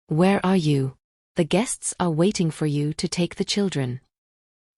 Where are you? The guests are waiting for you to take the children.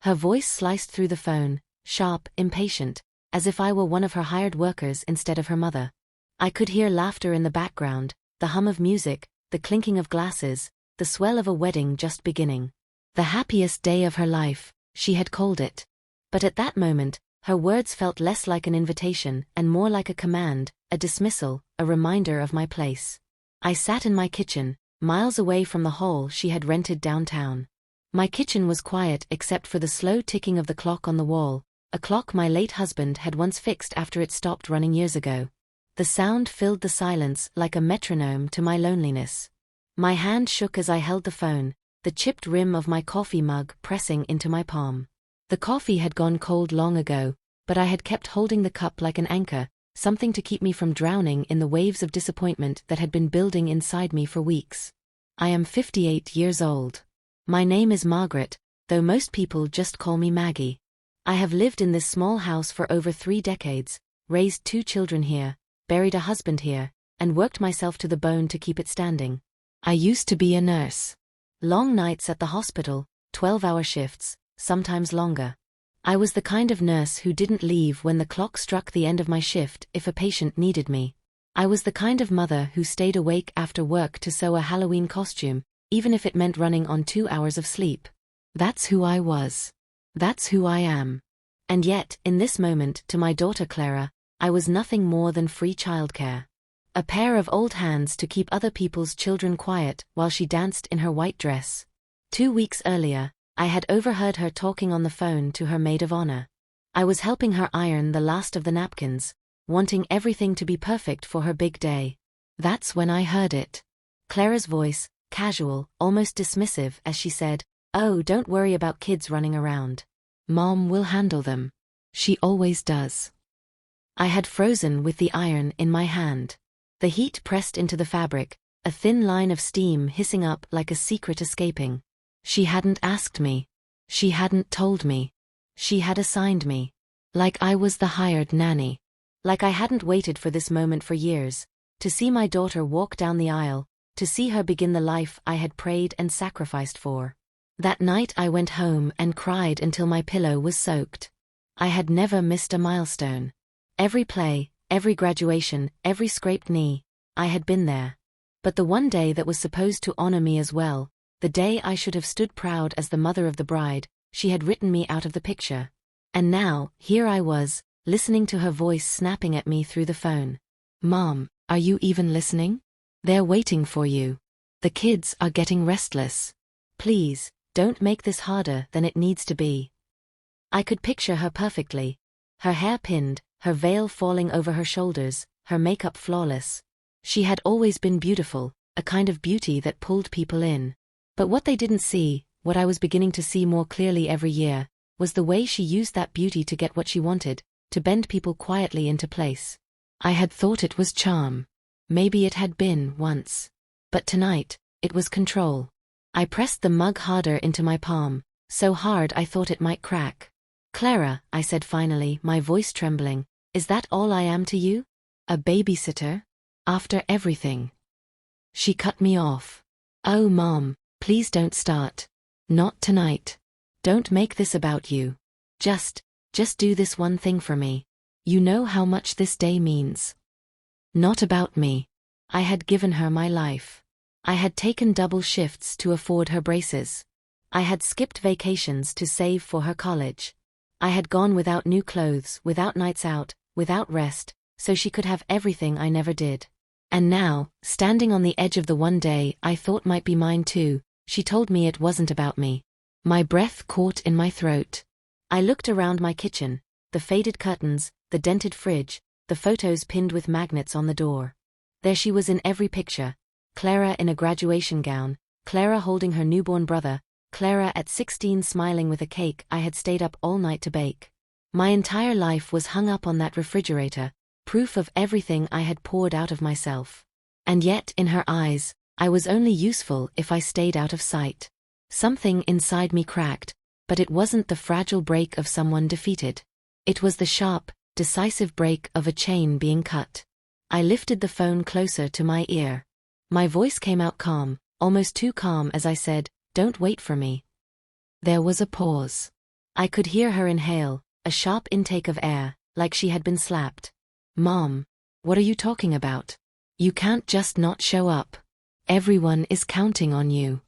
Her voice sliced through the phone, sharp, impatient, as if I were one of her hired workers instead of her mother. I could hear laughter in the background, the hum of music, the clinking of glasses, the swell of a wedding just beginning. The happiest day of her life, she had called it. But at that moment, her words felt less like an invitation and more like a command, a dismissal, a reminder of my place. I sat in my kitchen, miles away from the hall she had rented downtown. My kitchen was quiet except for the slow ticking of the clock on the wall, a clock my late husband had once fixed after it stopped running years ago. The sound filled the silence like a metronome to my loneliness. My hand shook as I held the phone, the chipped rim of my coffee mug pressing into my palm. The coffee had gone cold long ago, but I had kept holding the cup like an anchor, something to keep me from drowning in the waves of disappointment that had been building inside me for weeks. I am 58 years old. My name is Margaret, though most people just call me Maggie. I have lived in this small house for over 3 decades, raised 2 children here, buried a husband here, and worked myself to the bone to keep it standing. I used to be a nurse. Long nights at the hospital, 12-hour shifts, sometimes longer. I was the kind of nurse who didn't leave when the clock struck the end of my shift if a patient needed me. I was the kind of mother who stayed awake after work to sew a Halloween costume, even if it meant running on 2 hours of sleep. That's who I was. That's who I am. And yet, in this moment, to my daughter Clara, I was nothing more than free childcare. A pair of old hands to keep other people's children quiet while she danced in her white dress. 2 weeks earlier, I had overheard her talking on the phone to her maid of honor. I was helping her iron the last of the napkins, wanting everything to be perfect for her big day. That's when I heard it. Clara's voice, casual, almost dismissive, as she said, "Oh, don't worry about kids running around. Mom will handle them. She always does." I had frozen with the iron in my hand. The heat pressed into the fabric, a thin line of steam hissing up like a secret escaping. She hadn't asked me. She hadn't told me. She had assigned me. Like I was the hired nanny. Like I hadn't waited for this moment for years, to see my daughter walk down the aisle, to see her begin the life I had prayed and sacrificed for. That night I went home and cried until my pillow was soaked. I had never missed a milestone. Every play, every graduation, every scraped knee, I had been there. But the one day that was supposed to honor me as well, the day I should have stood proud as the mother of the bride, she had written me out of the picture. And now, here I was, listening to her voice snapping at me through the phone. "Mom, are you even listening? They're waiting for you. The kids are getting restless. Please, don't make this harder than it needs to be." I could picture her perfectly. Her hair pinned, her veil falling over her shoulders, her makeup flawless. She had always been beautiful, a kind of beauty that pulled people in. But what they didn't see, what I was beginning to see more clearly every year, was the way she used that beauty to get what she wanted, to bend people quietly into place. I had thought it was charm. Maybe it had been once. But tonight, it was control. I pressed the mug harder into my palm, so hard I thought it might crack. "Clara," I said finally, my voice trembling, "is that all I am to you? A babysitter? After everything?" She cut me off. "Oh, Mom, please don't start. Not tonight. Don't make this about you. Just do this one thing for me. You know how much this day means." Not about me. I had given her my life. I had taken double shifts to afford her braces. I had skipped vacations to save for her college. I had gone without new clothes, without nights out, without rest, so she could have everything I never did. And now, standing on the edge of the one day I thought might be mine too, she told me it wasn't about me. My breath caught in my throat. I looked around my kitchen, the faded curtains, the dented fridge, the photos pinned with magnets on the door. There she was in every picture. Clara in a graduation gown, Clara holding her newborn brother, Clara at 16 smiling with a cake I had stayed up all night to bake. My entire life was hung up on that refrigerator, proof of everything I had poured out of myself. And yet, in her eyes, I was only useful if I stayed out of sight. Something inside me cracked, but it wasn't the fragile break of someone defeated. It was the sharp, decisive break of a chain being cut. I lifted the phone closer to my ear. My voice came out calm, almost too calm as I said, "Don't wait for me." There was a pause. I could hear her inhale, a sharp intake of air, like she had been slapped. "Mom, what are you talking about? You can't just not show up. Everyone is counting on you."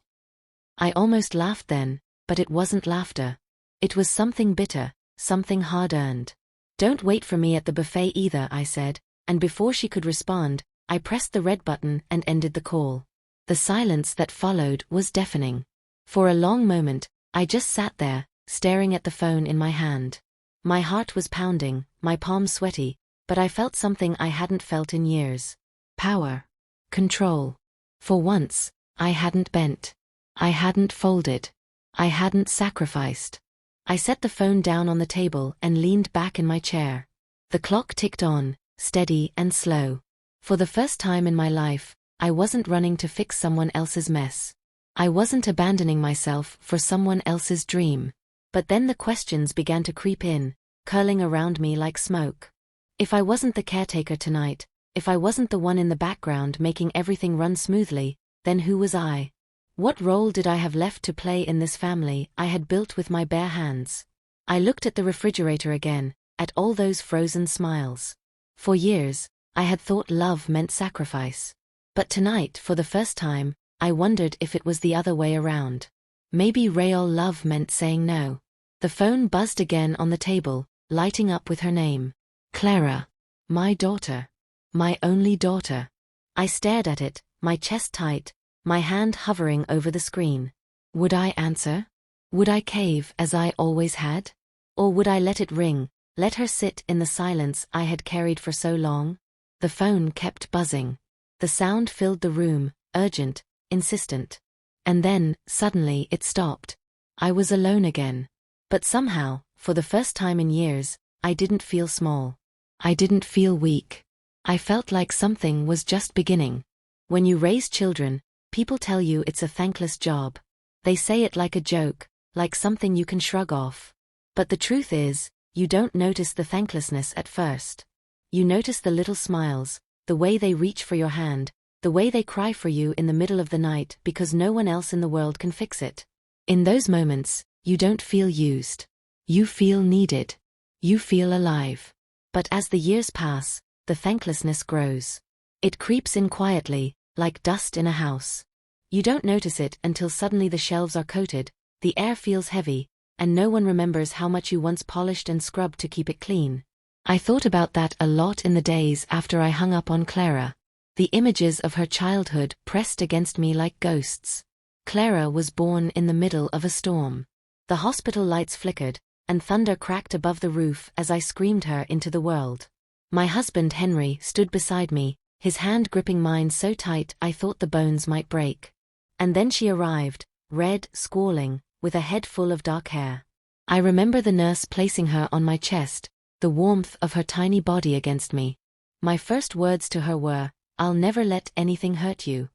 I almost laughed then, but it wasn't laughter. It was something bitter, something hard-earned. "Don't wait for me at the buffet either," I said, and before she could respond, I pressed the red button and ended the call. The silence that followed was deafening. For a long moment, I just sat there, staring at the phone in my hand. My heart was pounding, my palms sweaty, but I felt something I hadn't felt in years. Power. Control. For once, I hadn't bent. I hadn't folded. I hadn't sacrificed. I set the phone down on the table and leaned back in my chair. The clock ticked on, steady and slow. For the first time in my life, I wasn't running to fix someone else's mess. I wasn't abandoning myself for someone else's dream. But then the questions began to creep in, curling around me like smoke. If I wasn't the caretaker tonight, if I wasn't the one in the background making everything run smoothly, then who was I? What role did I have left to play in this family I had built with my bare hands? I looked at the refrigerator again, at all those frozen smiles. For years, I had thought love meant sacrifice. But tonight, for the first time, I wondered if it was the other way around. Maybe real love meant saying no. The phone buzzed again on the table, lighting up with her name. Clara. My daughter. My only daughter. I stared at it, my chest tight, my hand hovering over the screen. Would I answer? Would I cave as I always had? Or would I let it ring, let her sit in the silence I had carried for so long? The phone kept buzzing. The sound filled the room, urgent, insistent. And then, suddenly, it stopped. I was alone again. But somehow, for the first time in years, I didn't feel small. I didn't feel weak. I felt like something was just beginning. When you raise children, people tell you it's a thankless job. They say it like a joke, like something you can shrug off. But the truth is, you don't notice the thanklessness at first. You notice the little smiles, the way they reach for your hand, the way they cry for you in the middle of the night because no one else in the world can fix it. In those moments, you don't feel used. You feel needed. You feel alive. But as the years pass, the thanklessness grows. It creeps in quietly, like dust in a house. You don't notice it until suddenly the shelves are coated, the air feels heavy, and no one remembers how much you once polished and scrubbed to keep it clean. I thought about that a lot in the days after I hung up on Clara. The images of her childhood pressed against me like ghosts. Clara was born in the middle of a storm. The hospital lights flickered, and thunder cracked above the roof as I screamed her into the world. My husband Henry stood beside me, his hand gripping mine so tight I thought the bones might break. And then she arrived, red, squalling, with a head full of dark hair. I remember the nurse placing her on my chest, the warmth of her tiny body against me. My first words to her were, "I'll never let anything hurt you."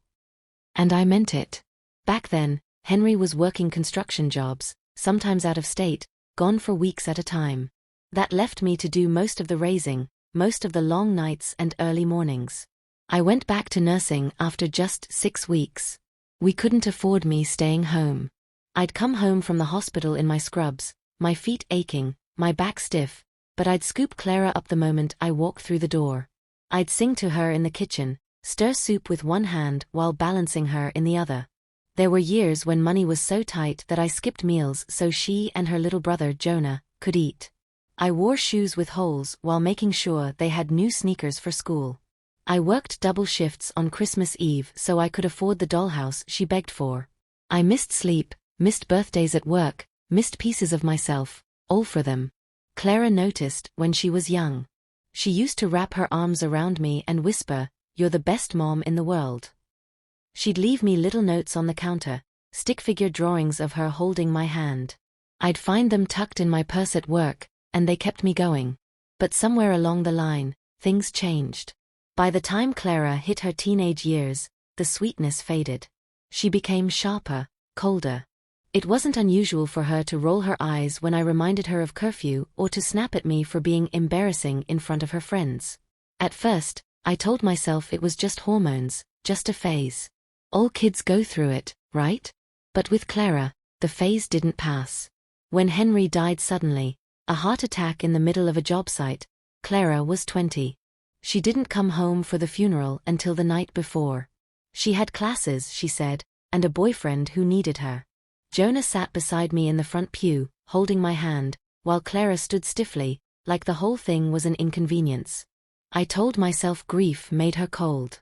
And I meant it. Back then, Henry was working construction jobs, sometimes out of state, gone for weeks at a time. That left me to do most of the raising, most of the long nights and early mornings. I went back to nursing after just 6 weeks. We couldn't afford me staying home. I'd come home from the hospital in my scrubs, my feet aching, my back stiff, but I'd scoop Clara up the moment I walked through the door. I'd sing to her in the kitchen, stir soup with one hand while balancing her in the other. There were years when money was so tight that I skipped meals so she and her little brother Jonah could eat. I wore shoes with holes while making sure they had new sneakers for school. I worked double shifts on Christmas Eve so I could afford the dollhouse she begged for. I missed sleep, missed birthdays at work, missed pieces of myself, all for them. Clara noticed when she was young. She used to wrap her arms around me and whisper, "You're the best mom in the world." She'd leave me little notes on the counter, stick figure drawings of her holding my hand. I'd find them tucked in my purse at work, and they kept me going. But somewhere along the line, things changed. By the time Clara hit her teenage years, the sweetness faded. She became sharper, colder. It wasn't unusual for her to roll her eyes when I reminded her of curfew or to snap at me for being embarrassing in front of her friends. At first, I told myself it was just hormones, just a phase. All kids go through it, right? But with Clara, the phase didn't pass. When Henry died suddenly, a heart attack in the middle of a job site, Clara was 20. She didn't come home for the funeral until the night before. She had classes, she said, and a boyfriend who needed her. Jonah sat beside me in the front pew, holding my hand, while Clara stood stiffly, like the whole thing was an inconvenience. I told myself grief made her cold.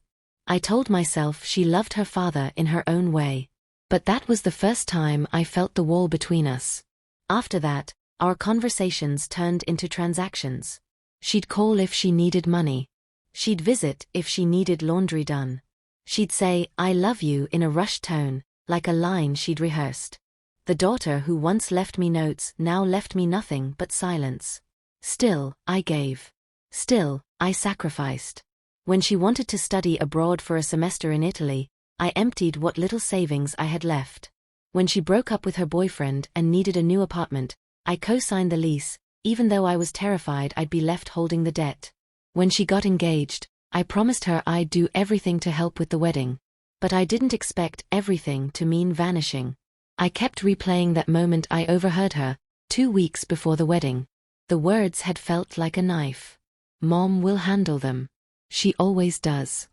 I told myself she loved her father in her own way. But that was the first time I felt the wall between us. After that, our conversations turned into transactions. She'd call if she needed money. She'd visit if she needed laundry done. She'd say, "I love you," in a rushed tone, like a line she'd rehearsed. The daughter who once left me notes now left me nothing but silence. Still, I gave. Still, I sacrificed. When she wanted to study abroad for a semester in Italy, I emptied what little savings I had left. When she broke up with her boyfriend and needed a new apartment, I co-signed the lease, even though I was terrified I'd be left holding the debt. When she got engaged, I promised her I'd do everything to help with the wedding. But I didn't expect everything to mean vanishing. I kept replaying that moment I overheard her, 2 weeks before the wedding. The words had felt like a knife. "Mom will handle them. She always does."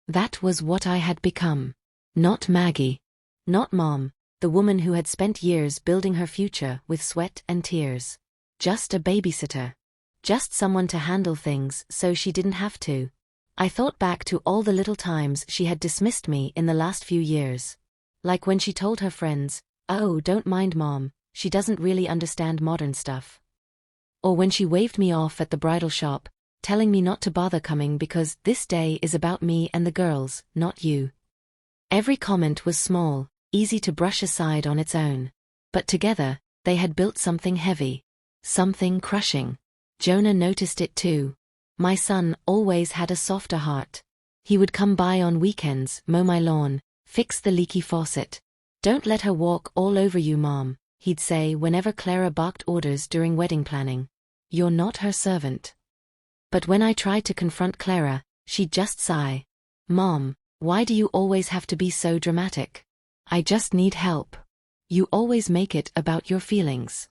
That was what I had become. Not Maggie. Not Mom, the woman who had spent years building her future with sweat and tears. Just a babysitter. Just someone to handle things so she didn't have to. I thought back to all the little times she had dismissed me in the last few years. Like when she told her friends, "Oh, don't mind Mom, she doesn't really understand modern stuff." Or when she waved me off at the bridal shop, telling me not to bother coming because this day is about me and the girls, not you. Every comment was small, easy to brush aside on its own. But together, they had built something heavy. Something crushing. Jonah noticed it too. My son always had a softer heart. He would come by on weekends, mow my lawn, fix the leaky faucet. "Don't let her walk all over you, Mom," he'd say whenever Clara barked orders during wedding planning. "You're not her servant." But when I tried to confront Clara, she'd just sigh. "Mom, why do you always have to be so dramatic? I just need help. You always make it about your feelings."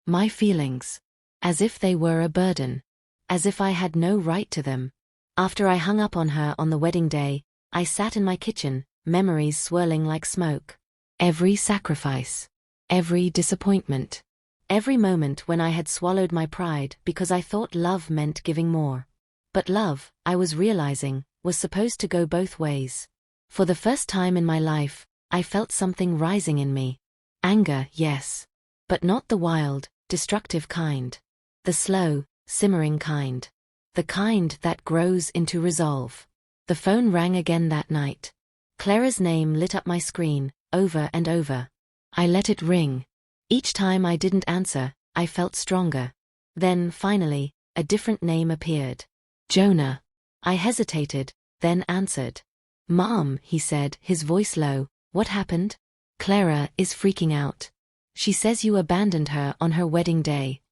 My feelings. As if they were a burden. As if I had no right to them. After I hung up on her on the wedding day, I sat in my kitchen, memories swirling like smoke. Every sacrifice. Every disappointment. Every moment when I had swallowed my pride because I thought love meant giving more. But love, I was realizing, was supposed to go both ways. For the first time in my life, I felt something rising in me. Anger, yes. But not the wild, destructive kind. The slow, simmering kind. The kind that grows into resolve. The phone rang again that night. Clara's name lit up my screen, over and over. I let it ring. Each time I didn't answer, I felt stronger. Then, finally, a different name appeared. Jonah. I hesitated, then answered. "Mom," he said, his voice low, "what happened?" "Clara is freaking out. She says you abandoned her on her wedding day."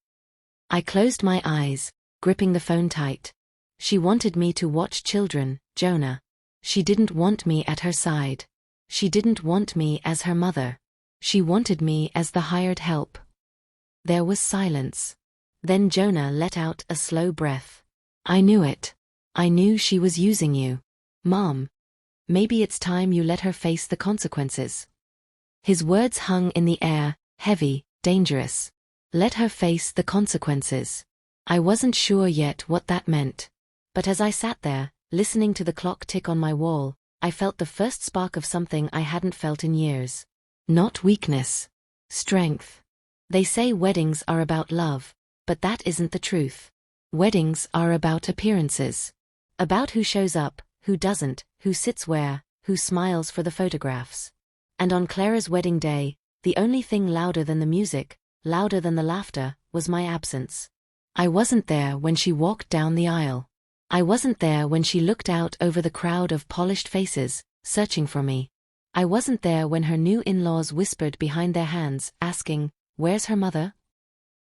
I closed my eyes, gripping the phone tight. She wanted me to watch children, Jonah. She didn't want me at her side. She didn't want me as her mother. She wanted me as the hired help. There was silence. Then Jonah let out a slow breath. "I knew it. I knew she was using you. Mom. Maybe it's time you let her face the consequences." His words hung in the air, heavy, dangerous. Let her face the consequences. I wasn't sure yet what that meant. But as I sat there, listening to the clock tick on my wall, I felt the first spark of something I hadn't felt in years. Not weakness. Strength. They say weddings are about love, but that isn't the truth. Weddings are about appearances. About who shows up, who doesn't, who sits where, who smiles for the photographs. And on Clara's wedding day, the only thing louder than the music, louder than the laughter, was my absence. I wasn't there when she walked down the aisle. I wasn't there when she looked out over the crowd of polished faces, searching for me. I wasn't there when her new in-laws whispered behind their hands, asking, "Where's her mother?"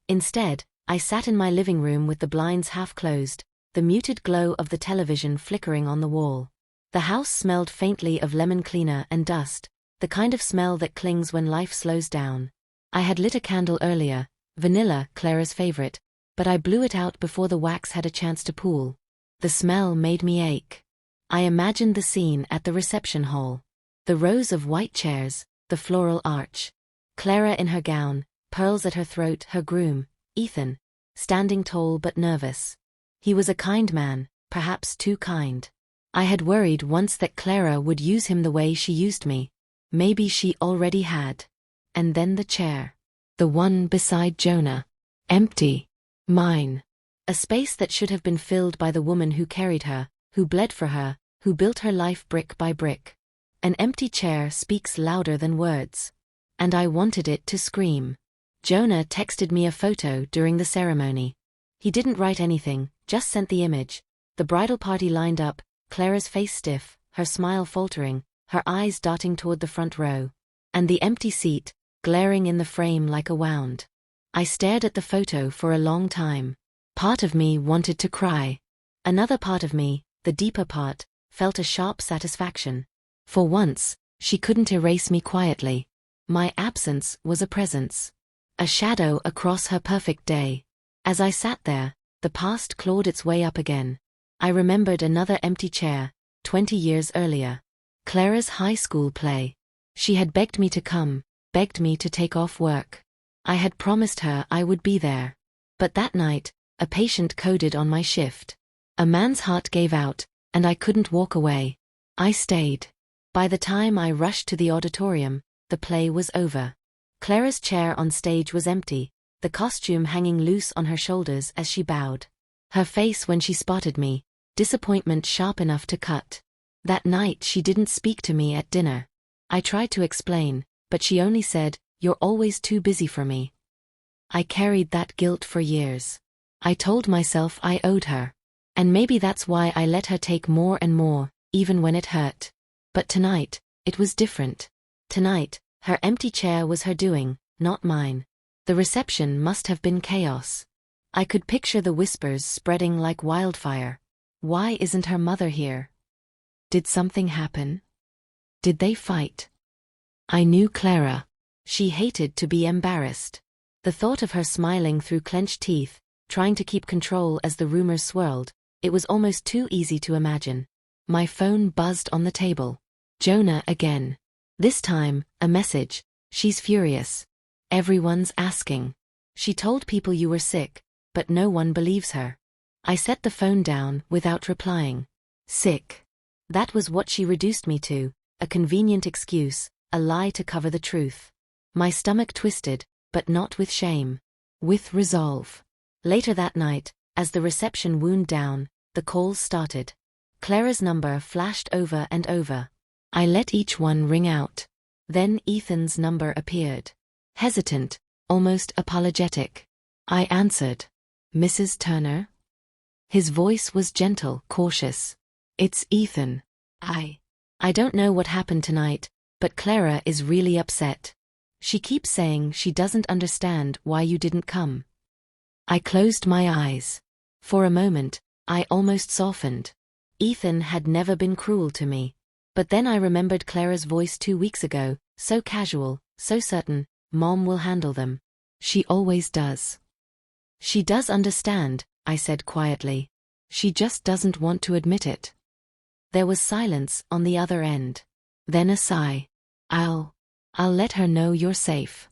Instead, I sat in my living room with the blinds half closed, the muted glow of the television flickering on the wall. The house smelled faintly of lemon cleaner and dust, the kind of smell that clings when life slows down. I had lit a candle earlier, vanilla, Clara's favorite, but I blew it out before the wax had a chance to pool. The smell made me ache. I imagined the scene at the reception hall. The rows of white chairs, the floral arch. Clara in her gown, pearls at her throat, her groom, Ethan, standing tall but nervous. He was a kind man, perhaps too kind. I had worried once that Clara would use him the way she used me. Maybe she already had. And then the chair. The one beside Jonah. Empty. Mine. A space that should have been filled by the woman who carried her, who bled for her, who built her life brick by brick. An empty chair speaks louder than words. And I wanted it to scream. Jonah texted me a photo during the ceremony. He didn't write anything, just sent the image. The bridal party lined up, Clara's face stiff, her smile faltering, her eyes darting toward the front row. And the empty seat, glaring in the frame like a wound. I stared at the photo for a long time. Part of me wanted to cry. Another part of me, the deeper part, felt a sharp satisfaction. For once, she couldn't erase me quietly. My absence was a presence. A shadow across her perfect day. As I sat there, the past clawed its way up again. I remembered another empty chair, 20 years earlier. Clara's high school play. She had begged me to come, begged me to take off work. I had promised her I would be there. But that night, a patient coded on my shift. A man's heart gave out, and I couldn't walk away. I stayed. By the time I rushed to the auditorium, the play was over. Clara's chair on stage was empty, the costume hanging loose on her shoulders as she bowed. Her face when she spotted me, disappointment sharp enough to cut. That night she didn't speak to me at dinner. I tried to explain, but she only said, "You're always too busy for me." I carried that guilt for years. I told myself I owed her. And maybe that's why I let her take more and more, even when it hurt. But tonight, it was different. Tonight, her empty chair was her doing, not mine. The reception must have been chaos. I could picture the whispers spreading like wildfire. Why isn't her mother here? Did something happen? Did they fight? I knew Clara. She hated to be embarrassed. The thought of her smiling through clenched teeth, trying to keep control as the rumors swirled, it was almost too easy to imagine. My phone buzzed on the table. Jonah again. This time, a message. "She's furious. Everyone's asking. She told people you were sick, but no one believes her." I set the phone down without replying. Sick. That was what she reduced me to, a convenient excuse, a lie to cover the truth. My stomach twisted, but not with shame. With resolve. Later that night, as the reception wound down, the calls started. Clara's number flashed over and over. I let each one ring out. Then Ethan's number appeared. Hesitant, almost apologetic. I answered. "Mrs. Turner?" His voice was gentle, cautious. "It's Ethan. I don't know what happened tonight, but Clara is really upset. She keeps saying she doesn't understand why you didn't come." I closed my eyes. For a moment, I almost softened. Ethan had never been cruel to me. But then I remembered Clara's voice 2 weeks ago, so casual, so certain. "Mom will handle them. She always does." "She does understand," I said quietly. "She just doesn't want to admit it." There was silence on the other end. Then a sigh. I'll let her know you're safe."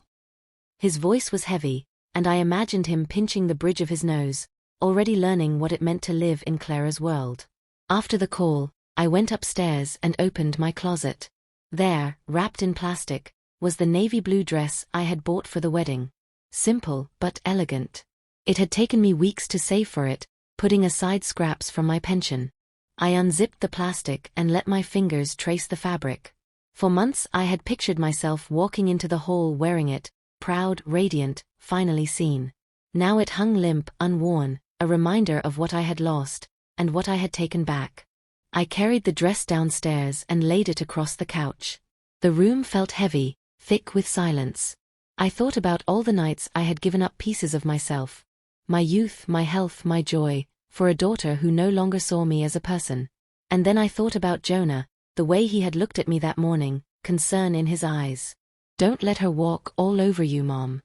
His voice was heavy, and I imagined him pinching the bridge of his nose, already learning what it meant to live in Clara's world. After the call, I went upstairs and opened my closet. There, wrapped in plastic, was the navy blue dress I had bought for the wedding. Simple but elegant. It had taken me weeks to save for it, putting aside scraps from my pension. I unzipped the plastic and let my fingers trace the fabric. For months I had pictured myself walking into the hall wearing it, proud, radiant, finally seen. Now it hung limp, unworn, a reminder of what I had lost, and what I had taken back. I carried the dress downstairs and laid it across the couch. The room felt heavy, thick with silence. I thought about all the nights I had given up pieces of myself. My youth, my health, my joy, for a daughter who no longer saw me as a person. And then I thought about Jonah, the way he had looked at me that morning, concern in his eyes. Don't let her walk all over you, Mom.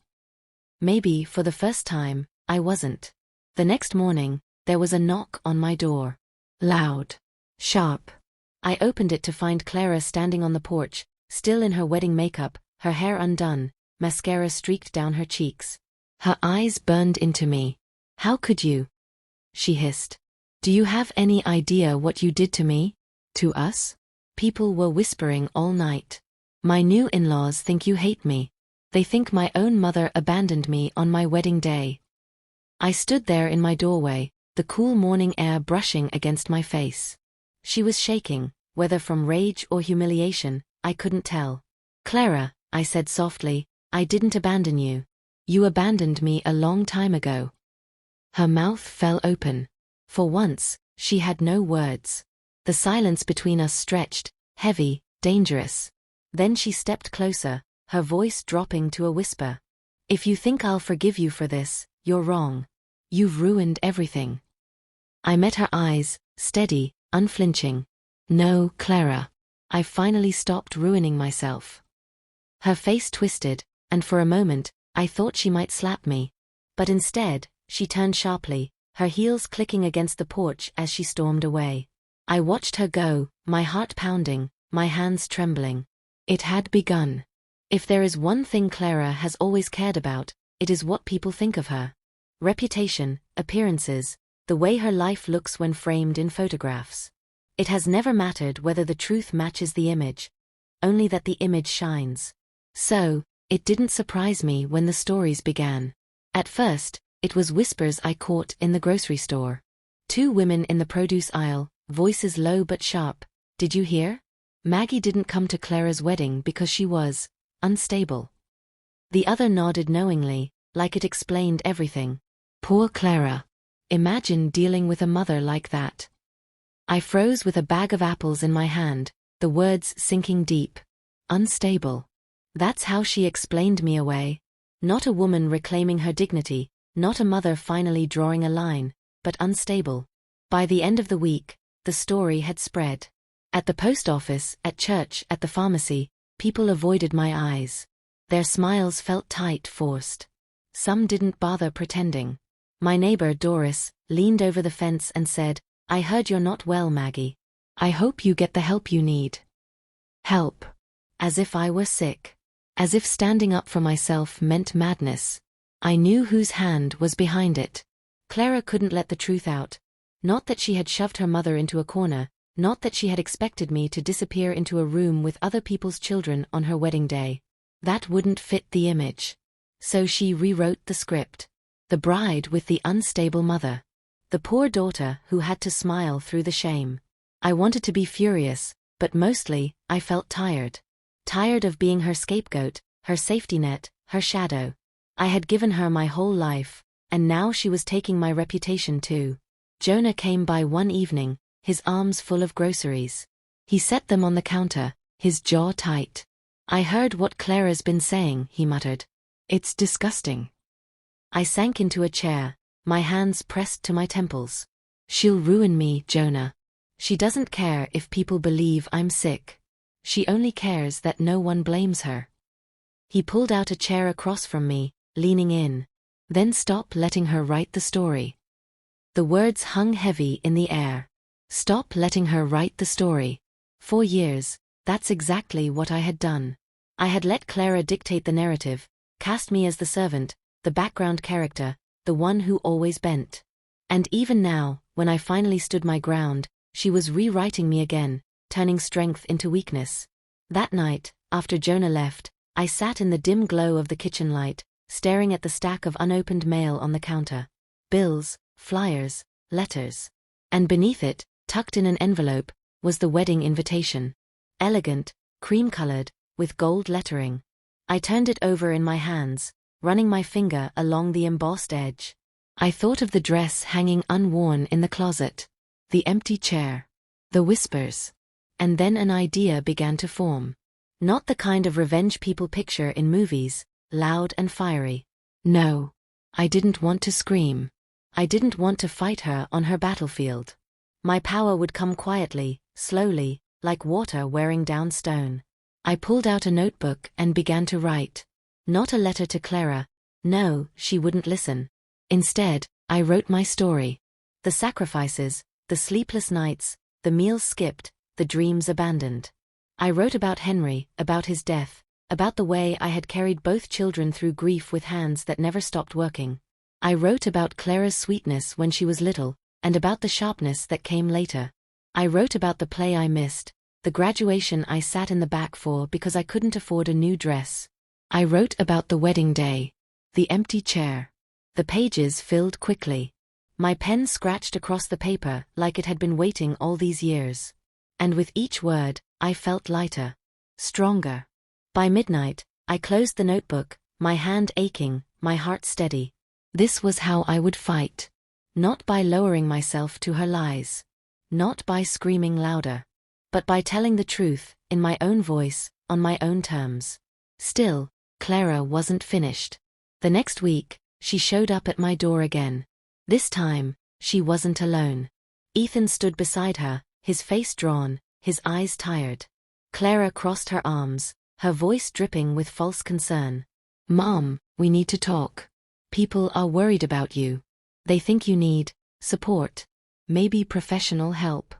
Maybe, for the first time, I wasn't. The next morning, there was a knock on my door. Loud. Sharp. I opened it to find Clara standing on the porch, still in her wedding makeup, her hair undone, mascara streaked down her cheeks. Her eyes burned into me. How could you? She hissed. Do you have any idea what you did to me? To us? People were whispering all night. My new in-laws think you hate me. They think my own mother abandoned me on my wedding day. I stood there in my doorway, the cool morning air brushing against my face. She was shaking, whether from rage or humiliation, I couldn't tell. Clara, I said softly, I didn't abandon you. You abandoned me a long time ago. Her mouth fell open. For once, she had no words. The silence between us stretched, heavy, dangerous. Then she stepped closer, her voice dropping to a whisper. If you think I'll forgive you for this, you're wrong. You've ruined everything. I met her eyes, steady, unflinching. No, Clara. I've finally stopped ruining myself. Her face twisted, and for a moment, I thought she might slap me. But instead, she turned sharply, her heels clicking against the porch as she stormed away. I watched her go, my heart pounding, my hands trembling. It had begun. If there is one thing Clara has always cared about, it is what people think of her. Reputation, appearances, the way her life looks when framed in photographs. It has never mattered whether the truth matches the image, only that the image shines. So, it didn't surprise me when the stories began. At first, it was whispers I caught in the grocery store. Two women in the produce aisle, voices low but sharp. Did you hear? Maggie didn't come to Clara's wedding because she was unstable. The other nodded knowingly, like it explained everything. Poor Clara. Imagine dealing with a mother like that. I froze with a bag of apples in my hand, the words sinking deep. Unstable. That's how she explained me away. Not a woman reclaiming her dignity, not a mother finally drawing a line, but unstable. By the end of the week, the story had spread. At the post office, at church, at the pharmacy, people avoided my eyes. Their smiles felt tight, forced. Some didn't bother pretending. My neighbor, Doris, leaned over the fence and said, I heard you're not well, Maggie. I hope you get the help you need. Help. As if I were sick. As if standing up for myself meant madness. I knew whose hand was behind it. Clara couldn't let the truth out. Not that she had shoved her mother into a corner, not that she had expected me to disappear into a room with other people's children on her wedding day. That wouldn't fit the image. So she rewrote the script. The bride with the unstable mother. The poor daughter who had to smile through the shame. I wanted to be furious, but mostly, I felt tired. Tired of being her scapegoat, her safety net, her shadow. I had given her my whole life, and now she was taking my reputation too. Jonah came by one evening, his arms full of groceries. He set them on the counter, his jaw tight. I heard what Clara's been saying, he muttered. It's disgusting. I sank into a chair, my hands pressed to my temples. She'll ruin me, Jonah. She doesn't care if people believe I'm sick. She only cares that no one blames her. He pulled out a chair across from me, leaning in. Then stop letting her write the story. The words hung heavy in the air. Stop letting her write the story. 4 years, that's exactly what I had done. I had let Clara dictate the narrative, cast me as the servant, the background character, the one who always bent. And even now, when I finally stood my ground, she was rewriting me again, turning strength into weakness. That night, after Jonah left, I sat in the dim glow of the kitchen light, staring at the stack of unopened mail on the counter. Bills, flyers, letters. And beneath it, tucked in an envelope, was the wedding invitation. Elegant, cream-colored, with gold lettering. I turned it over in my hands, running my finger along the embossed edge. I thought of the dress hanging unworn in the closet. The empty chair. The whispers. And then an idea began to form. Not the kind of revenge people picture in movies, loud and fiery. No. I didn't want to scream. I didn't want to fight her on her battlefield. My power would come quietly, slowly, like water wearing down stone. I pulled out a notebook and began to write. Not a letter to Clara. No, she wouldn't listen. Instead, I wrote my story. The sacrifices, the sleepless nights, the meals skipped, the dreams abandoned. I wrote about Henry, about his death, about the way I had carried both children through grief with hands that never stopped working. I wrote about Clara's sweetness when she was little, and about the sharpness that came later. I wrote about the play I missed, the graduation I sat in the back for because I couldn't afford a new dress. I wrote about the wedding day, the empty chair. The pages filled quickly. My pen scratched across the paper like it had been waiting all these years. And with each word, I felt lighter, stronger. By midnight, I closed the notebook, my hand aching, my heart steady. This was how I would fight. Not by lowering myself to her lies. Not by screaming louder. But by telling the truth, in my own voice, on my own terms. Still, Clara wasn't finished. The next week, she showed up at my door again. This time, she wasn't alone. Ethan stood beside her, his face drawn, his eyes tired. Clara crossed her arms, her voice dripping with false concern. "Mom, we need to talk. People are worried about you. They think you need support. Maybe professional help."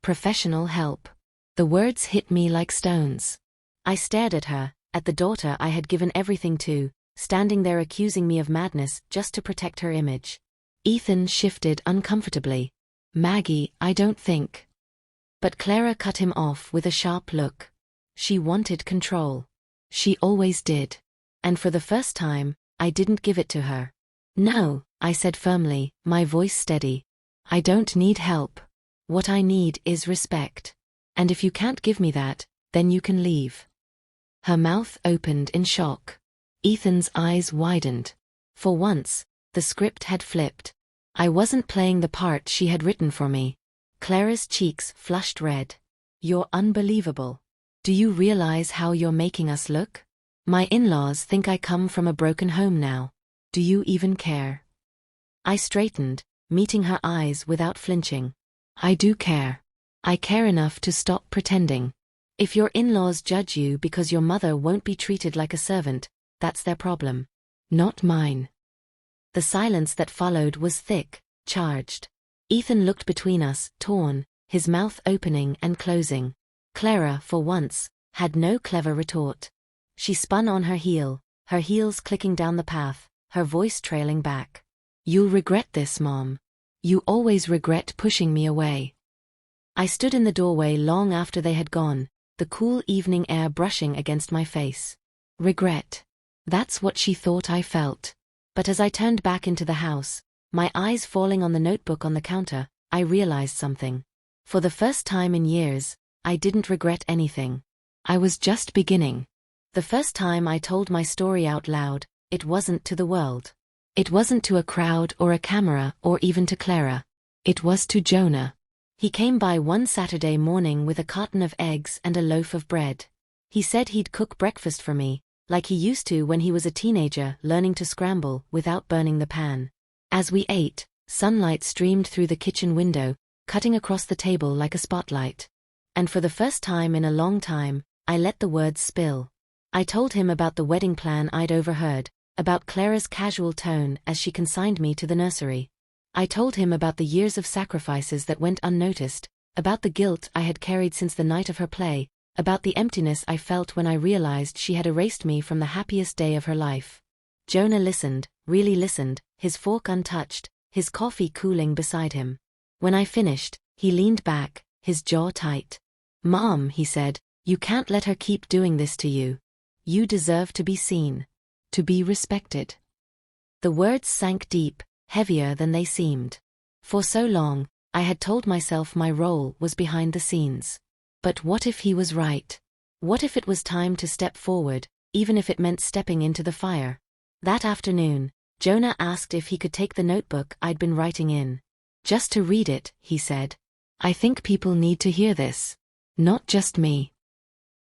Professional help. The words hit me like stones. I stared at her, at the daughter I had given everything to, standing there accusing me of madness just to protect her image. Ethan shifted uncomfortably. "Maggie, I don't think." But Clara cut him off with a sharp look. She wanted control. She always did. And for the first time, I didn't give it to her. "No," I said firmly, my voice steady. "I don't need help. What I need is respect. And if you can't give me that, then you can leave." Her mouth opened in shock. Ethan's eyes widened. For once, the script had flipped. I wasn't playing the part she had written for me. Clara's cheeks flushed red. "You're unbelievable. Do you realize how you're making us look? My in-laws think I come from a broken home now. Do you even care?" I straightened, meeting her eyes without flinching. "I do care. I care enough to stop pretending. If your in-laws judge you because your mother won't be treated like a servant, that's their problem. Not mine." The silence that followed was thick, charged. Ethan looked between us, torn, his mouth opening and closing. Clara, for once, had no clever retort. She spun on her heel, her heels clicking down the path, her voice trailing back. "You'll regret this, Mom. You always regret pushing me away." I stood in the doorway long after they had gone, the cool evening air brushing against my face. Regret. That's what she thought I felt. But as I turned back into the house, my eyes falling on the notebook on the counter, I realized something. For the first time in years, I didn't regret anything. I was just beginning. The first time I told my story out loud, it wasn't to the world. It wasn't to a crowd or a camera or even to Clara. It was to Jonah. He came by one Saturday morning with a carton of eggs and a loaf of bread. He said he'd cook breakfast for me, like he used to when he was a teenager learning to scramble without burning the pan. As we ate, sunlight streamed through the kitchen window, cutting across the table like a spotlight. And for the first time in a long time, I let the words spill. I told him about the wedding plan I'd overheard, about Clara's casual tone as she consigned me to the nursery. I told him about the years of sacrifices that went unnoticed, about the guilt I had carried since the night of her play, about the emptiness I felt when I realized she had erased me from the happiest day of her life. Jonah listened, really listened, his fork untouched, his coffee cooling beside him. When I finished, he leaned back, his jaw tight. "Mom," he said, "you can't let her keep doing this to you. You deserve to be seen. To be respected." The words sank deep, heavier than they seemed. For so long, I had told myself my role was behind the scenes. But what if he was right? What if it was time to step forward, even if it meant stepping into the fire? That afternoon, Jonah asked if he could take the notebook I'd been writing in. "Just to read it," he said. "I think people need to hear this. Not just me."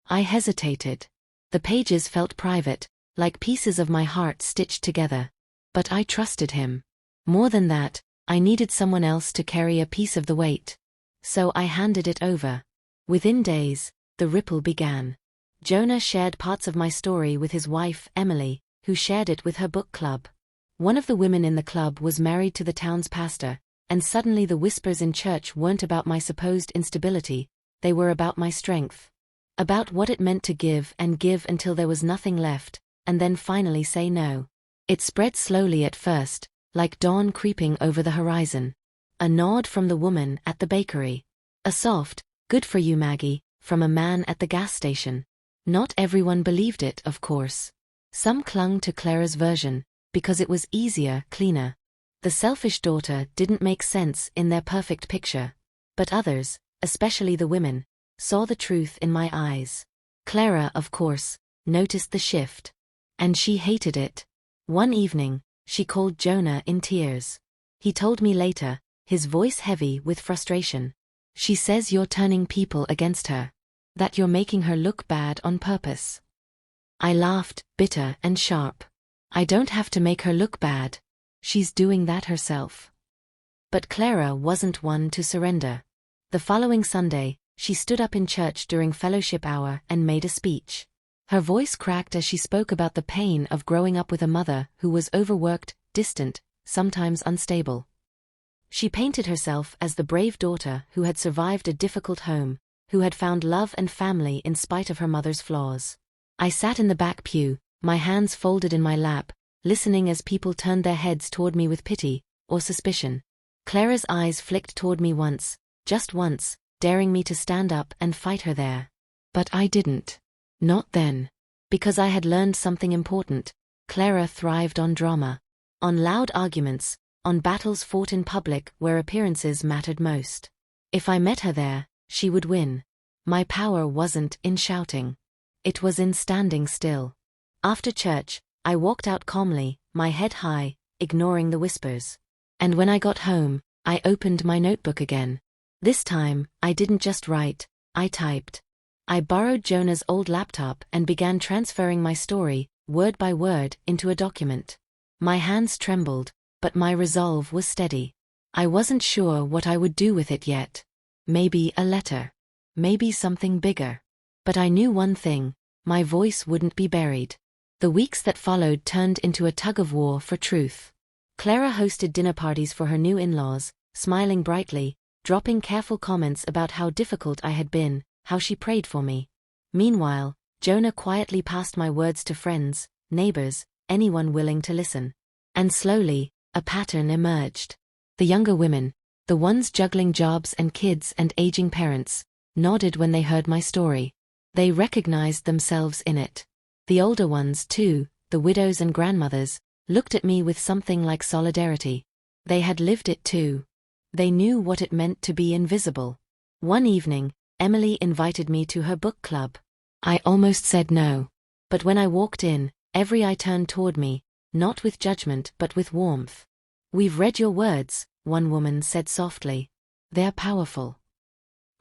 I hesitated. The pages felt private, like pieces of my heart stitched together. But I trusted him. More than that, I needed someone else to carry a piece of the weight. So I handed it over. Within days, the ripple began. Jonah shared parts of my story with his wife, Emily, who shared it with her book club. One of the women in the club was married to the town's pastor, and suddenly the whispers in church weren't about my supposed instability, they were about my strength. About what it meant to give until there was nothing left, and then finally say no. It spread slowly at first, like dawn creeping over the horizon. A nod from the woman at the bakery. A soft, "Good for you, Maggie," from a man at the gas station. Not everyone believed it, of course. Some clung to Clara's version, because it was easier, cleaner. The selfish daughter didn't make sense in their perfect picture. But others, especially the women, saw the truth in my eyes. Clara, of course, noticed the shift. And she hated it. One evening, she called Jonah in tears. He told me later, his voice heavy with frustration. "She says you're turning people against her. That you're making her look bad on purpose." I laughed, bitter and sharp. "I don't have to make her look bad. She's doing that herself." But Clara wasn't one to surrender. The following Sunday, she stood up in church during fellowship hour and made a speech. Her voice cracked as she spoke about the pain of growing up with a mother who was overworked, distant, sometimes unstable. She painted herself as the brave daughter who had survived a difficult home, who had found love and family in spite of her mother's flaws. I sat in the back pew, my hands folded in my lap, listening as people turned their heads toward me with pity or suspicion. Clara's eyes flicked toward me once, just once, daring me to stand up and fight her there. But I didn't. Not then. Because I had learned something important. Clara thrived on drama. On loud arguments, on battles fought in public where appearances mattered most. If I met her there, she would win. My power wasn't in shouting. It was in standing still. After church, I walked out calmly, my head high, ignoring the whispers. And when I got home, I opened my notebook again. This time, I didn't just write, I typed. I borrowed Jonah's old laptop and began transferring my story, word by word, into a document. My hands trembled, but my resolve was steady. I wasn't sure what I would do with it yet. Maybe a letter. Maybe something bigger. But I knew one thing, my voice wouldn't be buried. The weeks that followed turned into a tug-of-war for truth. Clara hosted dinner parties for her new in-laws, smiling brightly, dropping careful comments about how difficult I had been, how she prayed for me. Meanwhile, Jonah quietly passed my words to friends, neighbors, anyone willing to listen. And slowly, a pattern emerged. The younger women, the ones juggling jobs and kids and aging parents, nodded when they heard my story. They recognized themselves in it. The older ones, too, the widows and grandmothers, looked at me with something like solidarity. They had lived it too. They knew what it meant to be invisible. One evening, Emily invited me to her book club. I almost said no. But when I walked in, every eye turned toward me, not with judgment but with warmth. "We've read your words," one woman said softly. "They're powerful."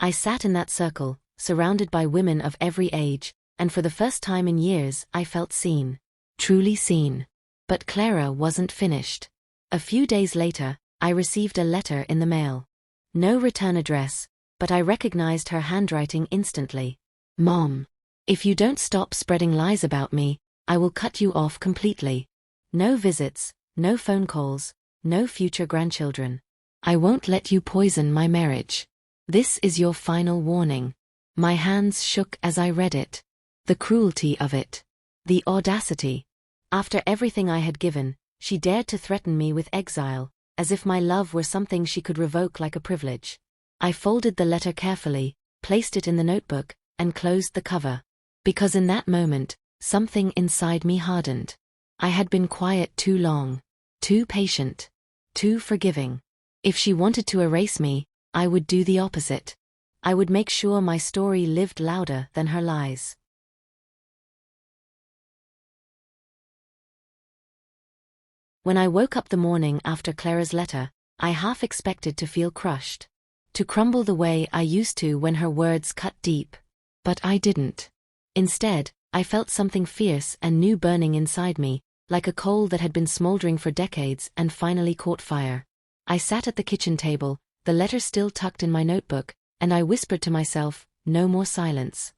I sat in that circle, surrounded by women of every age, and for the first time in years I felt seen. Truly seen. But Clara wasn't finished. A few days later, I received a letter in the mail. No return address, but I recognized her handwriting instantly. "Mom, if you don't stop spreading lies about me, I will cut you off completely. No visits, no phone calls, no future grandchildren. I won't let you poison my marriage. This is your final warning." My hands shook as I read it. The cruelty of it. The audacity. After everything I had given, she dared to threaten me with exile, as if my love were something she could revoke like a privilege. I folded the letter carefully, placed it in the notebook, and closed the cover. Because in that moment, something inside me hardened. I had been quiet too long, too patient, too forgiving. If she wanted to erase me, I would do the opposite. I would make sure my story lived louder than her lies. When I woke up the morning after Clara's letter, I half expected to feel crushed. To crumble the way I used to when her words cut deep. But I didn't. Instead, I felt something fierce and new burning inside me, like a coal that had been smoldering for decades and finally caught fire. I sat at the kitchen table, the letter still tucked in my notebook, and I whispered to myself, no more silence.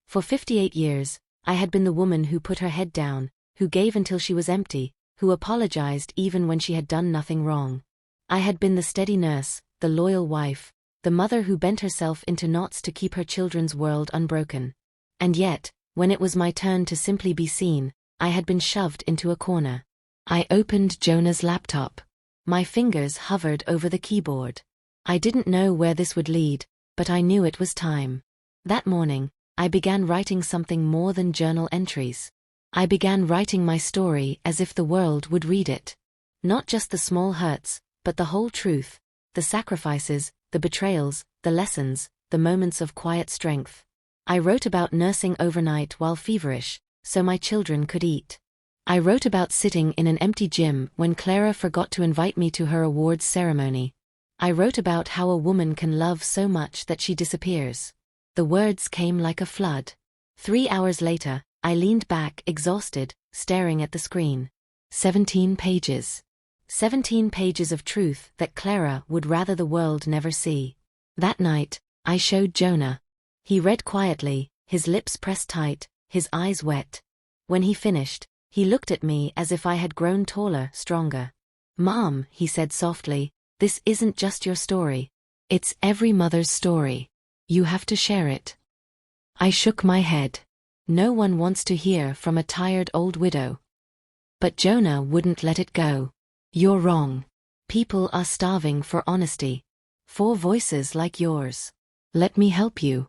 For 58 years, I had been the woman who put her head down, who gave until she was empty, who apologized even when she had done nothing wrong. I had been the steady nurse, the loyal wife, the mother who bent herself into knots to keep her children's world unbroken. And yet, when it was my turn to simply be seen, I had been shoved into a corner. I opened Jonah's laptop. My fingers hovered over the keyboard. I didn't know where this would lead, but I knew it was time. That morning, I began writing something more than journal entries. I began writing my story as if the world would read it. Not just the small hurts, but the whole truth, the sacrifices, the betrayals, the lessons, the moments of quiet strength. I wrote about nursing overnight while feverish, so my children could eat. I wrote about sitting in an empty gym when Clara forgot to invite me to her awards ceremony. I wrote about how a woman can love so much that she disappears. The words came like a flood. 3 hours later, I leaned back exhausted, staring at the screen. 17 pages. 17 pages of truth that Clara would rather the world never see. That night, I showed Jonah. He read quietly, his lips pressed tight, his eyes wet. When he finished, he looked at me as if I had grown taller, stronger. "Mom," he said softly, "this isn't just your story. It's every mother's story. You have to share it." I shook my head. No one wants to hear from a tired old widow. But Jonah wouldn't let it go. "You're wrong. People are starving for honesty. For voices like yours. Let me help you."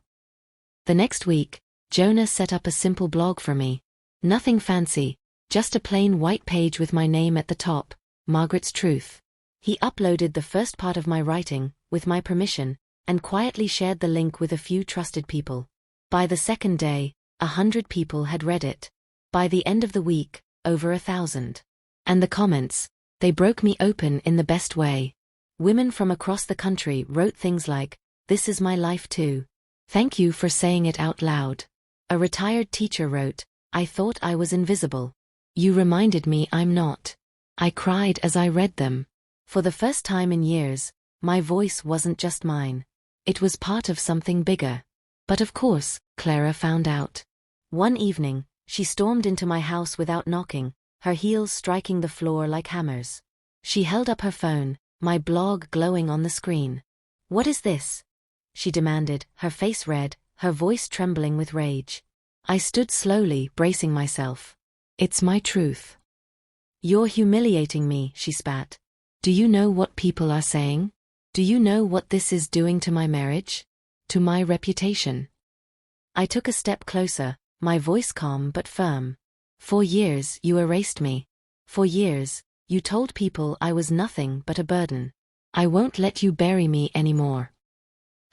The next week, Jonah set up a simple blog for me. Nothing fancy, just a plain white page with my name at the top, Margaret's Truth. He uploaded the first part of my writing, with my permission, and quietly shared the link with a few trusted people. By the second day, 100 people had read it. By the end of the week, over 1,000. And the comments, they broke me open in the best way. Women from across the country wrote things like, "This is my life too. Thank you for saying it out loud." A retired teacher wrote, "I thought I was invisible. You reminded me I'm not." I cried as I read them. For the first time in years, my voice wasn't just mine. It was part of something bigger. But of course, Clara found out. One evening, she stormed into my house without knocking, her heels striking the floor like hammers. She held up her phone, my blog glowing on the screen. "What is this?" she demanded, her face red, her voice trembling with rage. I stood slowly, bracing myself. "It's my truth." "You're humiliating me," she spat. "Do you know what people are saying? Do you know what this is doing to my marriage? To my reputation?" I took a step closer, my voice calm but firm. "For years you erased me. For years, you told people I was nothing but a burden. I won't let you bury me anymore."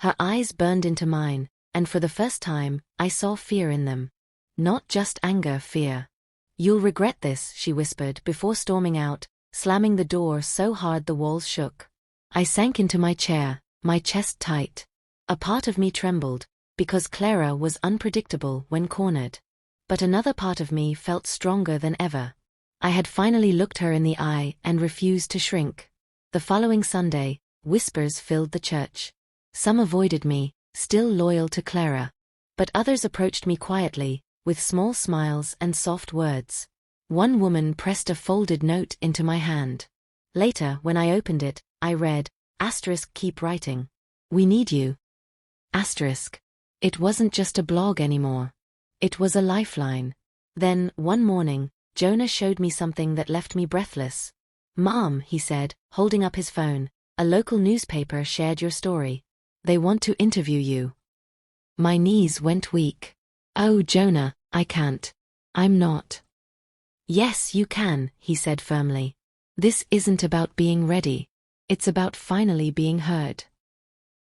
Her eyes burned into mine, and for the first time, I saw fear in them. Not just anger, fear. "You'll regret this," she whispered before storming out, slamming the door so hard the walls shook. I sank into my chair, my chest tight. A part of me trembled, because Clara was unpredictable when cornered. But another part of me felt stronger than ever. I had finally looked her in the eye and refused to shrink. The following Sunday, whispers filled the church. Some avoided me, still loyal to Clara. But others approached me quietly, with small smiles and soft words. One woman pressed a folded note into my hand. Later, when I opened it, I read, "Keep writing. We need you." It wasn't just a blog anymore. It was a lifeline. Then, one morning, Jonah showed me something that left me breathless. "Mom," he said, holding up his phone, "a local newspaper shared your story. They want to interview you." My knees went weak. "Oh, Jonah, I can't. I'm not." "Yes, you can," he said firmly. "This isn't about being ready. It's about finally being heard."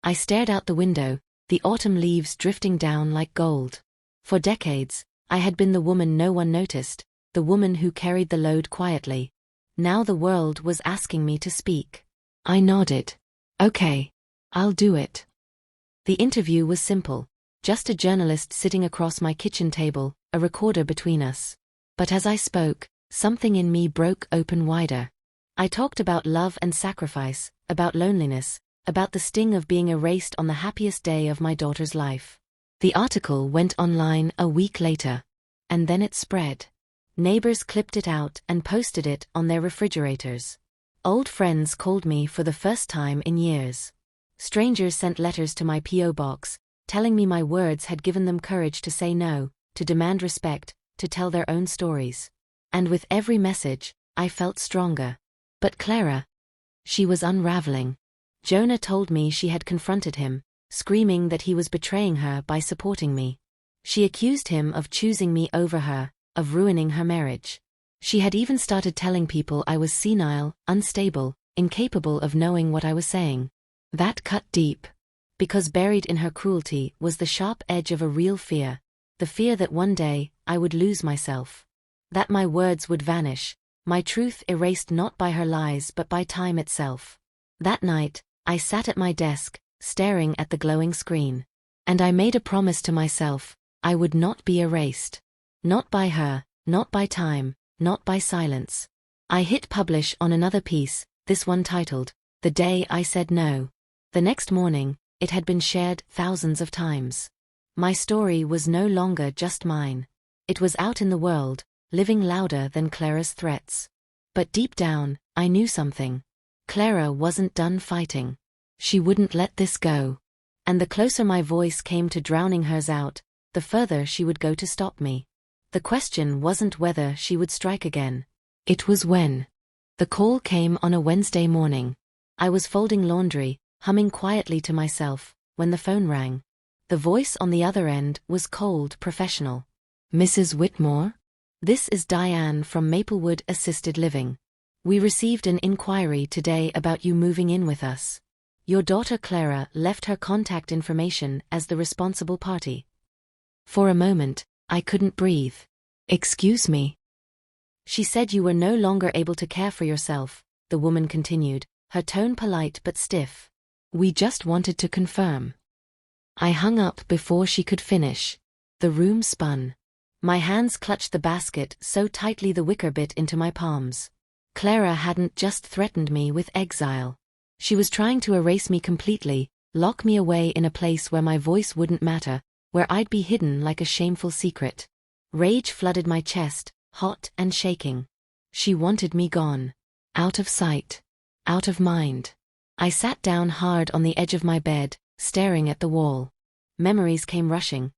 I stared out the window, the autumn leaves drifting down like gold. For decades, I had been the woman no one noticed, the woman who carried the load quietly. Now the world was asking me to speak. I nodded. "Okay. I'll do it." The interview was simple. Just a journalist sitting across my kitchen table, a recorder between us. But as I spoke, something in me broke open wider. I talked about love and sacrifice, about loneliness, about the sting of being erased on the happiest day of my daughter's life. The article went online a week later. And then it spread. Neighbors clipped it out and posted it on their refrigerators. Old friends called me for the first time in years. Strangers sent letters to my P.O. box, telling me my words had given them courage to say no, to demand respect, to tell their own stories. And with every message, I felt stronger. But Clara, she was unraveling. Jonah told me she had confronted him, screaming that he was betraying her by supporting me. She accused him of choosing me over her, of ruining her marriage. She had even started telling people I was senile, unstable, incapable of knowing what I was saying. That cut deep. Because buried in her cruelty was the sharp edge of a real fear, the fear that one day, I would lose myself. That my words would vanish, my truth erased not by her lies but by time itself. That night, I sat at my desk, staring at the glowing screen. And I made a promise to myself, I would not be erased. Not by her, not by time, not by silence. I hit publish on another piece, this one titled, "The Day I Said No." The next morning, it had been shared thousands of times. My story was no longer just mine. It was out in the world, living louder than Clara's threats. But deep down, I knew something. Clara wasn't done fighting. She wouldn't let this go. And the closer my voice came to drowning hers out, the further she would go to stop me. The question wasn't whether she would strike again. It was when. The call came on a Wednesday morning. I was folding laundry, humming quietly to myself, when the phone rang. The voice on the other end was cold, professional. "Mrs. Whitmore? This is Diane from Maplewood Assisted Living. We received an inquiry today about you moving in with us. Your daughter Clara left her contact information as the responsible party." For a moment, I couldn't breathe. "Excuse me?" "She said you were no longer able to care for yourself," the woman continued, her tone polite but stiff. "We just wanted to confirm." I hung up before she could finish. The room spun. My hands clutched the basket so tightly the wicker bit into my palms. Clara hadn't just threatened me with exile. She was trying to erase me completely, lock me away in a place where my voice wouldn't matter, where I'd be hidden like a shameful secret. Rage flooded my chest, hot and shaking. She wanted me gone. Out of sight. Out of mind. I sat down hard on the edge of my bed, staring at the wall. Memories came rushing.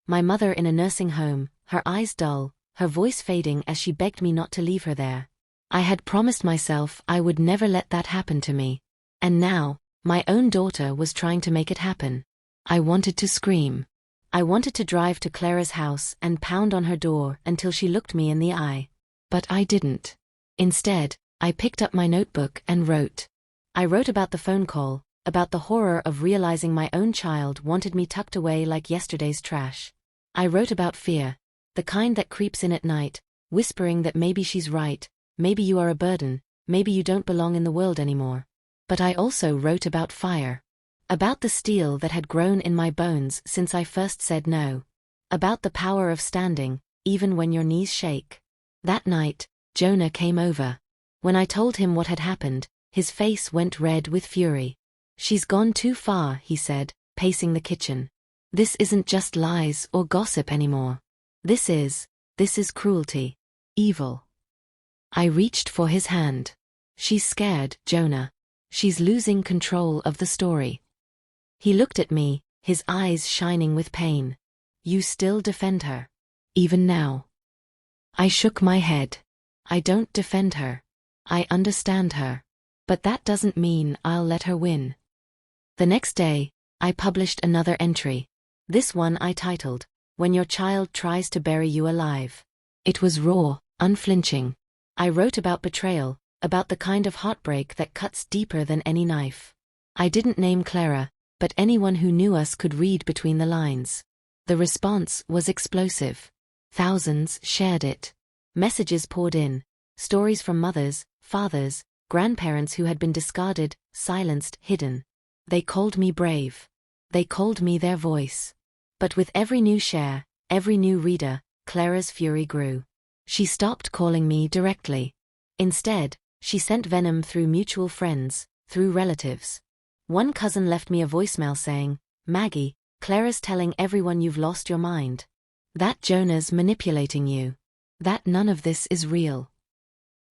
My mother in a nursing home, her eyes dull, her voice fading as she begged me not to leave her there. I had promised myself I would never let that happen to me. And now, my own daughter was trying to make it happen. I wanted to scream. I wanted to drive to Clara's house and pound on her door until she looked me in the eye. But I didn't. Instead, I picked up my notebook and wrote. I wrote about the phone call, about the horror of realizing my own child wanted me tucked away like yesterday's trash. I wrote about fear, the kind that creeps in at night, whispering that maybe she's right, maybe you are a burden, maybe you don't belong in the world anymore. But I also wrote about fire. About the steel that had grown in my bones since I first said no. About the power of standing, even when your knees shake. That night, Jonah came over. When I told him what had happened, his face went red with fury. "She's gone too far," he said, pacing the kitchen. "This isn't just lies or gossip anymore. This is cruelty. Evil." I reached for his hand. "She's scared, Jonah. She's losing control of the story." He looked at me, his eyes shining with pain. "You still defend her? Even now?" I shook my head. "I don't defend her. I understand her. But that doesn't mean I'll let her win." The next day, I published another entry. This one I titled, "When Your Child Tries to Bury You Alive." It was raw, unflinching. I wrote about betrayal, about the kind of heartbreak that cuts deeper than any knife. I didn't name Clara, but anyone who knew us could read between the lines. The response was explosive. Thousands shared it. Messages poured in, stories from mothers, fathers, grandparents who had been discarded, silenced, hidden. They called me brave. They called me their voice. But with every new share, every new reader, Clara's fury grew. She stopped calling me directly. Instead, She sent venom through mutual friends, through relatives. One cousin left me a voicemail saying, "Maggie, Clara's telling everyone you've lost your mind. That Jonah's manipulating you. That none of this is real."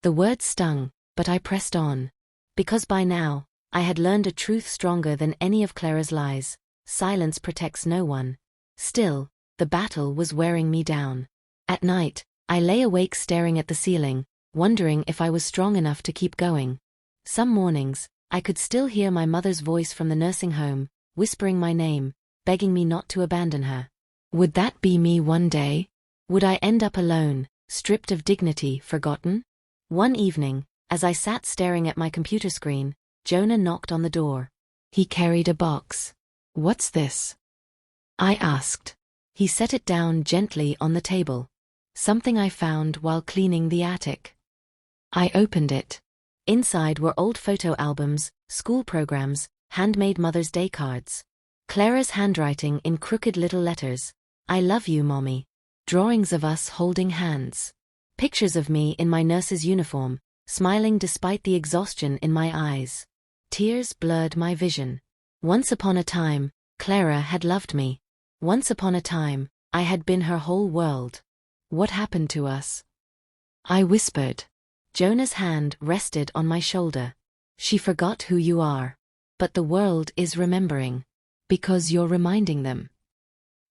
The words stung, but I pressed on. Because by now, I had learned a truth stronger than any of Clara's lies: silence protects no one. Still, the battle was wearing me down. At night, I lay awake staring at the ceiling, wondering if I was strong enough to keep going. Some mornings, I could still hear my mother's voice from the nursing home, whispering my name, begging me not to abandon her. Would that be me one day? Would I end up alone, stripped of dignity, forgotten? One evening, as I sat staring at my computer screen, Jonah knocked on the door. He carried a box. "What's this?" I asked. He set it down gently on the table. "Something I found while cleaning the attic." I opened it. Inside were old photo albums, school programs, handmade Mother's Day cards. Clara's handwriting in crooked little letters. "I love you, Mommy." Drawings of us holding hands. Pictures of me in my nurse's uniform, smiling despite the exhaustion in my eyes. Tears blurred my vision. Once upon a time, Clara had loved me. Once upon a time, I had been her whole world. What happened to us? I whispered. Jonah's hand rested on my shoulder. "She forgot who you are. But the world is remembering. Because you're reminding them."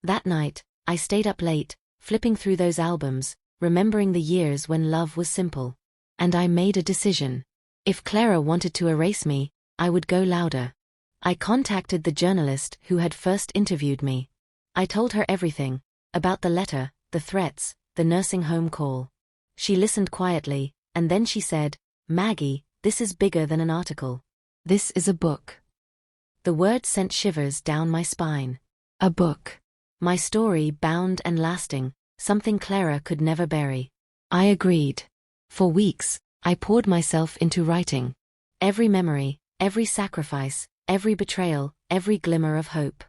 That night, I stayed up late, flipping through those albums, remembering the years when love was simple. And I made a decision. If Clara wanted to erase me, I would go louder. I contacted the journalist who had first interviewed me. I told her everything, about the letter, the threats, the nursing home call. She listened quietly, and then she said, "Maggie, this is bigger than an article. This is a book." The word sent shivers down my spine. A book. My story bound and lasting, something Clara could never bury. I agreed. For weeks, I poured myself into writing. Every memory, every sacrifice, every betrayal, every glimmer of hope.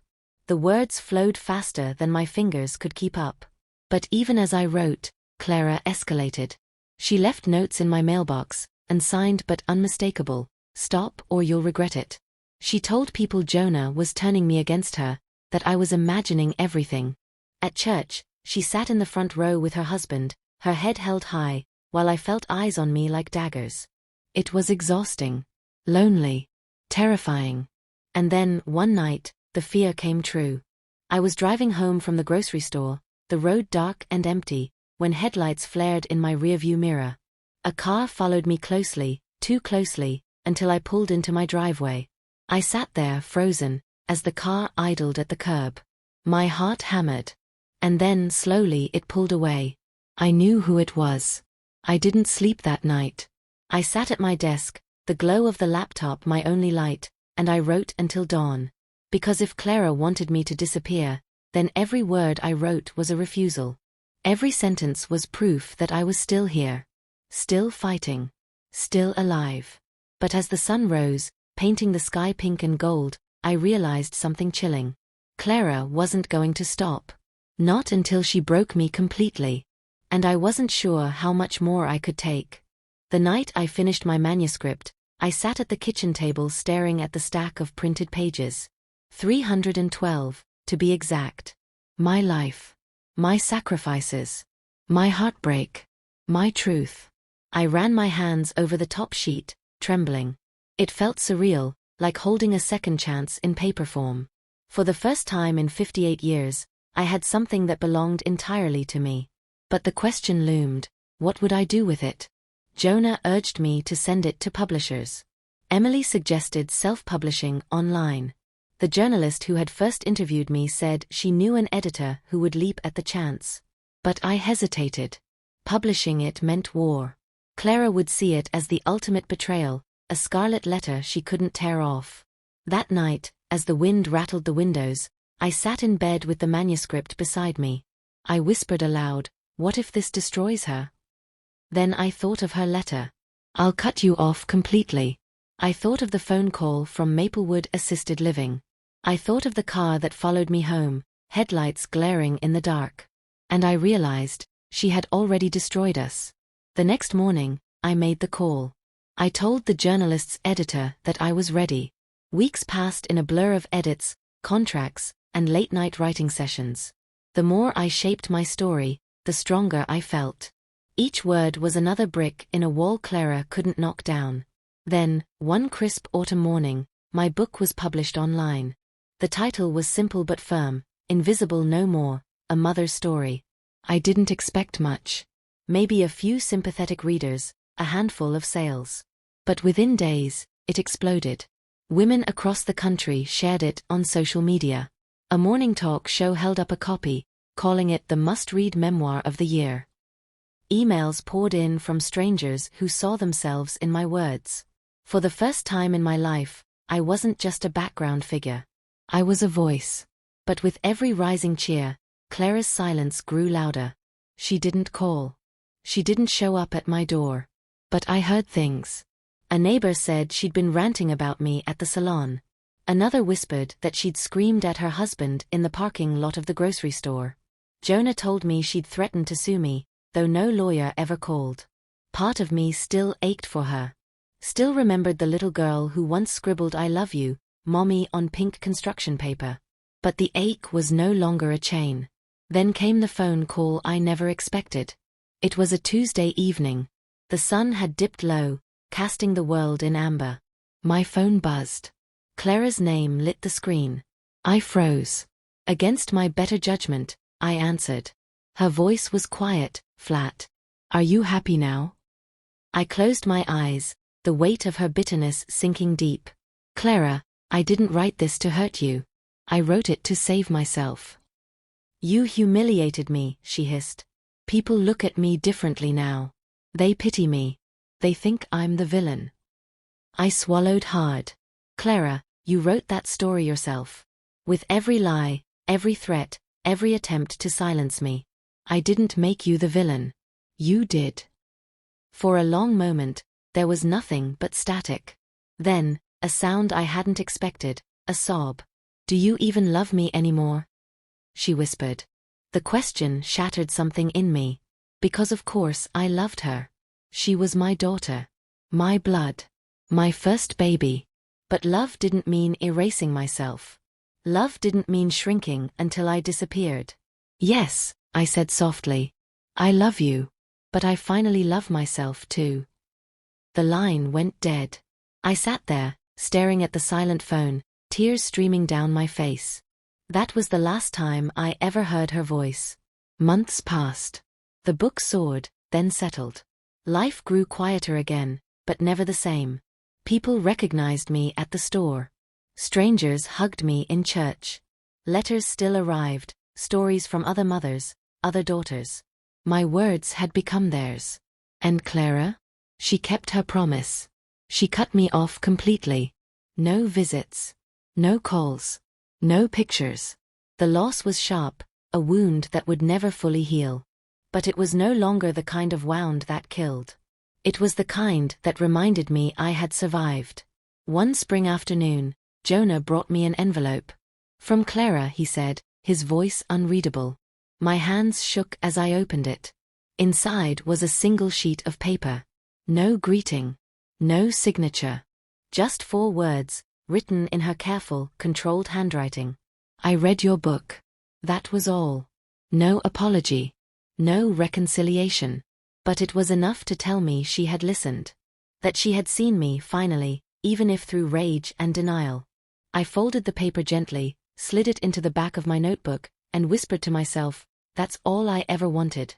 The words flowed faster than my fingers could keep up. But even as I wrote, Clara escalated. She left notes in my mailbox, unsigned but unmistakable: "Stop or you'll regret it." She told people Jonah was turning me against her, that I was imagining everything. At church, she sat in the front row with her husband, her head held high, while I felt eyes on me like daggers. It was exhausting, lonely, terrifying. And then, one night, the fear came true. I was driving home from the grocery store, the road dark and empty, when headlights flared in my rearview mirror. A car followed me closely, too closely, until I pulled into my driveway. I sat there frozen, as the car idled at the curb. My heart hammered. And then, slowly, it pulled away. I knew who it was. I didn't sleep that night. I sat at my desk, the glow of the laptop my only light, and I wrote until dawn. Because if Clara wanted me to disappear, then every word I wrote was a refusal. Every sentence was proof that I was still here. Still fighting. Still alive. But as the sun rose, painting the sky pink and gold, I realized something chilling. Clara wasn't going to stop. Not until she broke me completely. And I wasn't sure how much more I could take. The night I finished my manuscript, I sat at the kitchen table staring at the stack of printed pages. 312, to be exact. My life. My sacrifices. My heartbreak. My truth. I ran my hands over the top sheet, trembling. It felt surreal, like holding a second chance in paper form. For the first time in 58 years, I had something that belonged entirely to me. But the question loomed: what would I do with it? Jonah urged me to send it to publishers. Emily suggested self-publishing online. The journalist who had first interviewed me said she knew an editor who would leap at the chance. But I hesitated. Publishing it meant war. Clara would see it as the ultimate betrayal, a scarlet letter she couldn't tear off. That night, as the wind rattled the windows, I sat in bed with the manuscript beside me. I whispered aloud, "What if this destroys her?" Then I thought of her letter. "I'll cut you off completely." I thought of the phone call from Maplewood Assisted Living. I thought of the car that followed me home, headlights glaring in the dark. And I realized, she had already destroyed us. The next morning, I made the call. I told the journalist's editor that I was ready. Weeks passed in a blur of edits, contracts, and late-night writing sessions. The more I shaped my story, the stronger I felt. Each word was another brick in a wall Clara couldn't knock down. Then, one crisp autumn morning, my book was published online. The title was simple but firm, Invisible No More, A Mother's Story. I didn't expect much. Maybe a few sympathetic readers, a handful of sales. But within days, it exploded. Women across the country shared it on social media. A morning talk show held up a copy, calling it the must-read memoir of the year. Emails poured in from strangers who saw themselves in my words. For the first time in my life, I wasn't just a background figure. I was a voice. But with every rising cheer, Clara's silence grew louder. She didn't call. She didn't show up at my door. But I heard things. A neighbor said she'd been ranting about me at the salon. Another whispered that she'd screamed at her husband in the parking lot of the grocery store. Jonah told me she'd threatened to sue me, though no lawyer ever called. Part of me still ached for her. Still remembered the little girl who once scribbled "I love you, Mommy" on pink construction paper. But the ache was no longer a chain. Then came the phone call I never expected. It was a Tuesday evening. The sun had dipped low, casting the world in amber. My phone buzzed. Clara's name lit the screen. I froze. Against my better judgment, I answered. Her voice was quiet, flat. "Are you happy now?" I closed my eyes, the weight of her bitterness sinking deep. "Clara, I didn't write this to hurt you. I wrote it to save myself." "You humiliated me," she hissed. "People look at me differently now. They pity me. They think I'm the villain." I swallowed hard. "Clara, you wrote that story yourself. With every lie, every threat, every attempt to silence me. I didn't make you the villain. You did." For a long moment, there was nothing but static. Then, a sound I hadn't expected, a sob. "Do you even love me anymore?" she whispered. The question shattered something in me. Because of course I loved her. She was my daughter. My blood. My first baby. But love didn't mean erasing myself. Love didn't mean shrinking until I disappeared. "Yes," I said softly. "I love you. But I finally love myself too." The line went dead. I sat there, staring at the silent phone, tears streaming down my face. That was the last time I ever heard her voice. Months passed. The book soared, then settled. Life grew quieter again, but never the same. People recognized me at the store. Strangers hugged me in church. Letters still arrived, stories from other mothers, other daughters. My words had become theirs. And Clara? She kept her promise. She cut me off completely. No visits. No calls. No pictures. The loss was sharp, a wound that would never fully heal. But it was no longer the kind of wound that killed. It was the kind that reminded me I had survived. One spring afternoon, Jonah brought me an envelope. "From Clara," he said, his voice unreadable. My hands shook as I opened it. Inside was a single sheet of paper. No greeting. No signature. Just 4 words, written in her careful, controlled handwriting. "I read your book." That was all. No apology. No reconciliation. But it was enough to tell me she had listened. That she had seen me, finally, even if through rage and denial. I folded the paper gently, slid it into the back of my notebook, and whispered to myself, "That's all I ever wanted."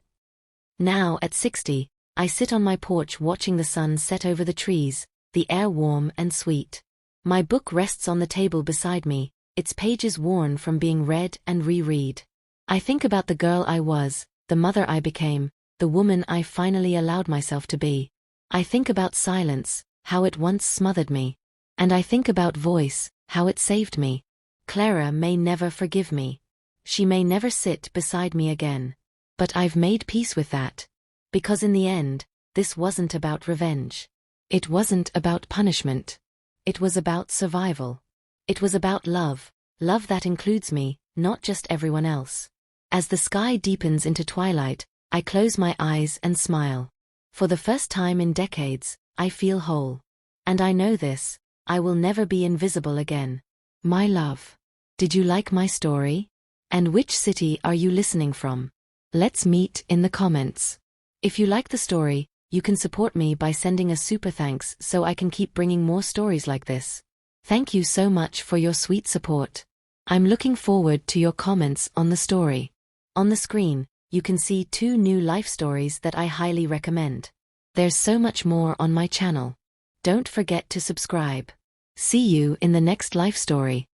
Now, at 60, I sit on my porch watching the sun set over the trees, the air warm and sweet. My book rests on the table beside me, its pages worn from being read and reread. I think about the girl I was, the mother I became, the woman I finally allowed myself to be. I think about silence, how it once smothered me. And I think about voice, how it saved me. Clara may never forgive me. She may never sit beside me again. But I've made peace with that. Because in the end, this wasn't about revenge. It wasn't about punishment. It was about survival. It was about love, love that includes me, not just everyone else. As the sky deepens into twilight, I close my eyes and smile. For the first time in decades, I feel whole. And I know this, I will never be invisible again. My love. Did you like my story? And which city are you listening from? Let's meet in the comments. If you like the story, you can support me by sending a super thanks so I can keep bringing more stories like this. Thank you so much for your sweet support. I'm looking forward to your comments on the story. On the screen, you can see 2 new life stories that I highly recommend. There's so much more on my channel. Don't forget to subscribe. See you in the next life story.